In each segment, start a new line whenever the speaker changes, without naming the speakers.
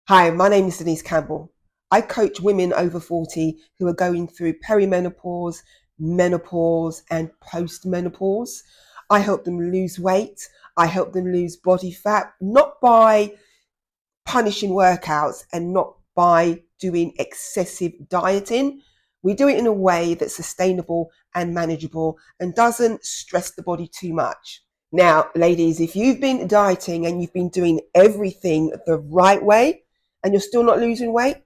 Hi, my name is Denise Campbell. I coach women over 40 who are going through perimenopause, menopause, and postmenopause. I help them lose weight. I help them lose body fat, not by punishing workouts and not by doing excessive dieting. We do it in a way that's sustainable and manageable and doesn't stress the body too much. Now, ladies, if you've been dieting and you've been doing everything the right way and you're still not losing weight,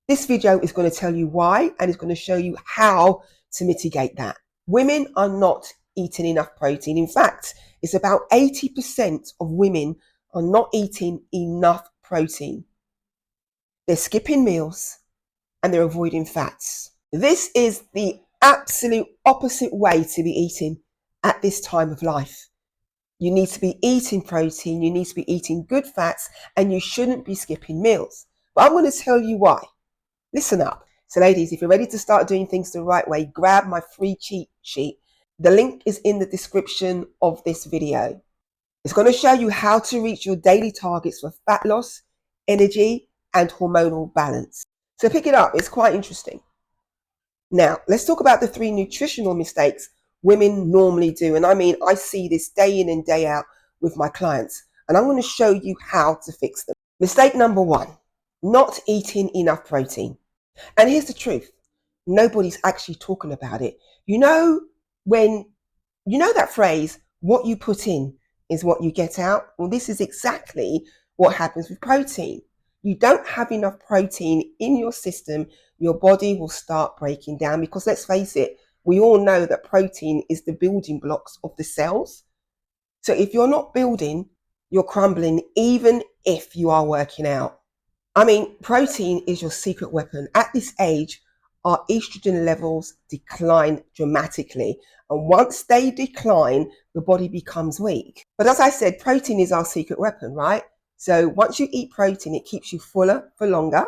this video is going to tell you why and it's going to show you how to mitigate that. Women are not eating enough protein. In fact, it's about 80% of women are not eating enough protein. They're skipping meals and they're avoiding fats. This is the absolute opposite way to be eating at this time of life. You need to be eating protein, you need to be eating good fats, and you shouldn't be skipping meals. But I'm going to tell you why. Listen up. So ladies, if you're ready to start doing things the right way, grab my free cheat sheet. The link is in the description of this video. It's going to show you how to reach your daily targets for fat loss, energy, and hormonal balance. So pick it up. It's quite interesting. Now, let's talk about the 3 nutritional mistakes women normally do. And I mean, I see this day in and day out with my clients. And I'm going to show you how to fix them. Mistake number 1, not eating enough protein. And here's the truth. Nobody's actually talking about it. You know that phrase, what you put in is what you get out? Well, this is exactly what happens with protein. You don't have enough protein in your system, your body will start breaking down because let's face it, we all know that protein is the building blocks of the cells. So if you're not building, you're crumbling even if you are working out. I mean, protein is your secret weapon. At this age, our estrogen levels decline dramatically. And once they decline, the body becomes weak. But as I said, protein is our secret weapon, right? So once you eat protein, it keeps you fuller for longer,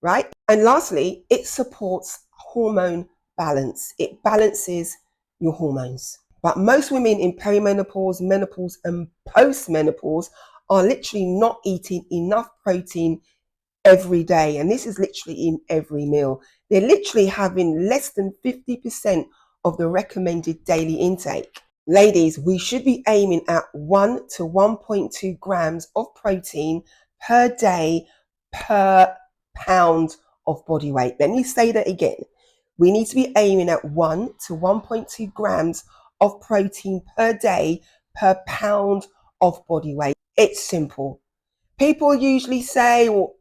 right? And lastly, it supports hormone balance. It balances your hormones. But most women in perimenopause, menopause, and postmenopause are literally not eating enough protein every day. And this is literally in every meal. They're literally having less than 50% of the recommended daily intake. Ladies, we should be aiming at 1 to 1.2 grams of protein per day per pound of body weight. Let me say that again. We need to be aiming at 1 to 1.2 grams of protein per day per pound of body weight. It's simple. People usually say, well,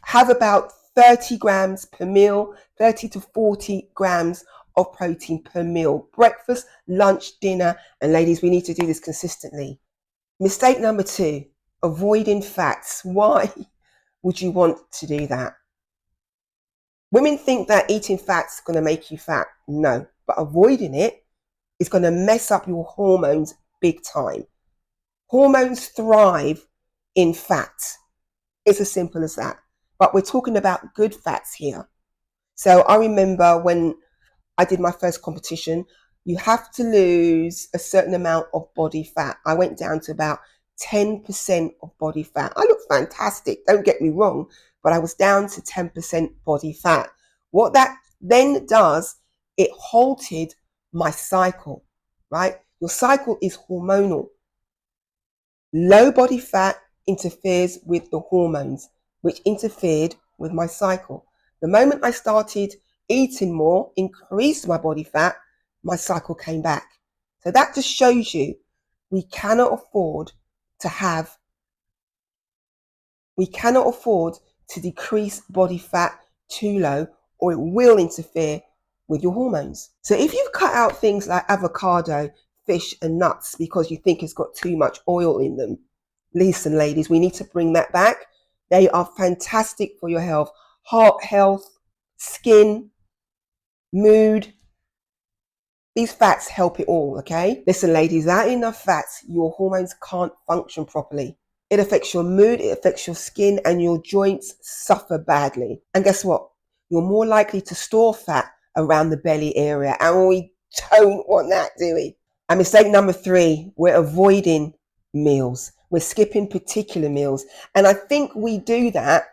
have about 30 grams per meal, 30 to 40 grams of protein per meal. Breakfast, lunch, dinner, and ladies, we need to do this consistently. Mistake number 2, avoiding fats. Why would you want to do that? Women think that eating fat's going to make you fat. No, but avoiding it is going to mess up your hormones big time. Hormones thrive in fat. It's as simple as that. But we're talking about good fats here. So I remember when I did my first competition, you have to lose a certain amount of body fat. I went down to about 10% of body fat. I looked fantastic, don't get me wrong, but I was down to 10% body fat. What that then does, it halted my cycle, right? Your cycle is hormonal. Low body fat interferes with the hormones, which interfered with my cycle. The moment I started eating more, increased my body fat, my cycle came back. So that just shows you we cannot afford to decrease body fat too low, or it will interfere with your hormones. So if you've cut out things like avocado, fish and nuts because you think it's got too much oil in them, listen, ladies, we need to bring that back. They are fantastic for your health, heart health, skin, mood. These fats help it all, okay? Listen, ladies, without enough fats, your hormones can't function properly. It affects your mood, it affects your skin, and your joints suffer badly. And guess what? You're more likely to store fat around the belly area, and we don't want that, do we? And mistake number 3, we're avoiding meals. We're skipping particular meals. And I think we do that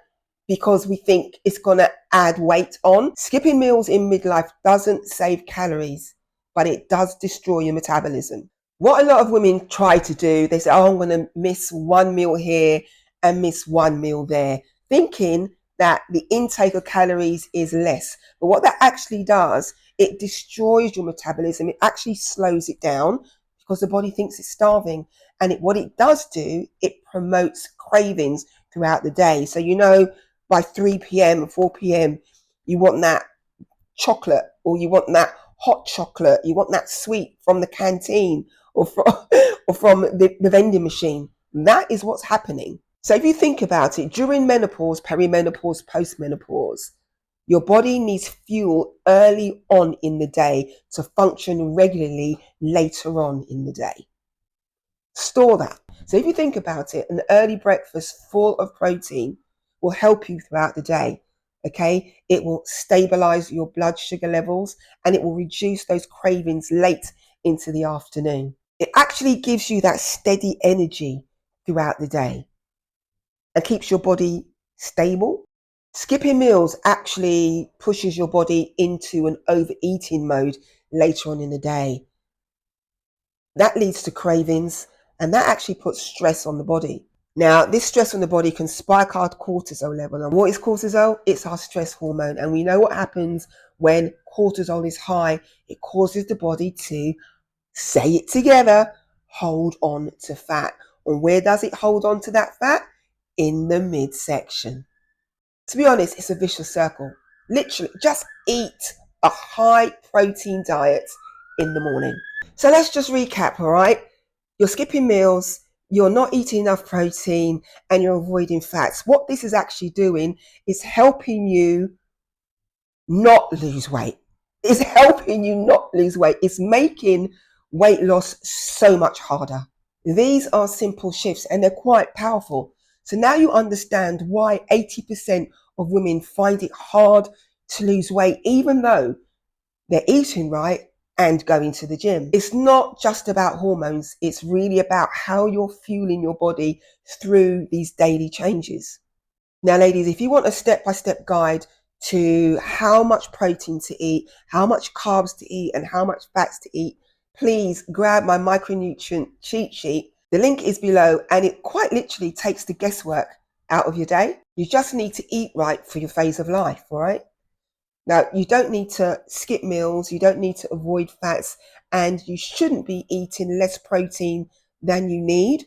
because we think it's going to add weight on. Skipping meals in midlife doesn't save calories, but it does destroy your metabolism. What a lot of women try to do, they say, oh, I'm going to miss one meal here and miss one meal there, thinking that the intake of calories is less. But what that actually does, it destroys your metabolism. It actually slows it down because the body thinks it's starving. And what it does do, it promotes cravings throughout the day. So, you know, by 3 p.m. or 4 p.m., you want that chocolate, or you want that hot chocolate, you want that sweet from the canteen or from the vending machine. That is what's happening. So if you think about it, during menopause, perimenopause, postmenopause, your body needs fuel early on in the day to function regularly later on in the day. Store that. So if you think about it, an early breakfast full of protein will help you throughout the day. Okay, it will stabilize your blood sugar levels and it will reduce those cravings late into the afternoon. It actually gives you that steady energy throughout the day and keeps your body stable. Skipping meals actually pushes your body into an overeating mode later on in the day. That leads to cravings, and that actually puts stress on the body. Now, this stress on the body can spike our cortisol level. And what is cortisol? It's our stress hormone. And we know what happens when cortisol is high. It causes the body to, say it together, hold on to fat. And where does it hold on to that fat? In the midsection. To be honest, it's a vicious circle. Literally, just eat a high protein diet in the morning. So let's just recap, all right? You're skipping meals, you're not eating enough protein, and you're avoiding fats. What this is actually doing is helping you not lose weight. It's helping you not lose weight. It's making weight loss so much harder. These are simple shifts and they're quite powerful. So now you understand why 80% of women find it hard to lose weight, even though they're eating right and going to the gym. It's not just about hormones. It's really about how you're fueling your body through these daily changes. Now, ladies, if you want a step-by-step guide to how much protein to eat, how much carbs to eat, and how much fats to eat, please grab my micronutrient cheat sheet. The link is below, and it quite literally takes the guesswork out of your day. You just need to eat right for your phase of life, all right? Now, you don't need to skip meals, you don't need to avoid fats, and you shouldn't be eating less protein than you need.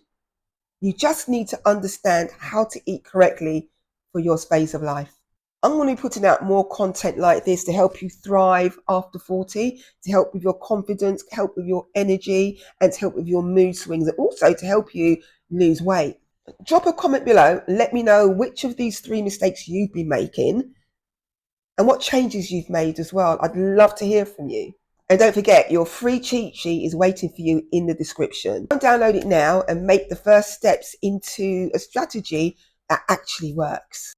You just need to understand how to eat correctly for your phase of life. I'm going to be putting out more content like this to help you thrive after 40, to help with your confidence, to help with your energy, and to help with your mood swings, and also to help you lose weight. Drop a comment below and let me know which of these 3 mistakes you've been making and what changes you've made as well. I'd love to hear from you. And don't forget, your free cheat sheet is waiting for you in the description. Download it now and make the first steps into a strategy that actually works.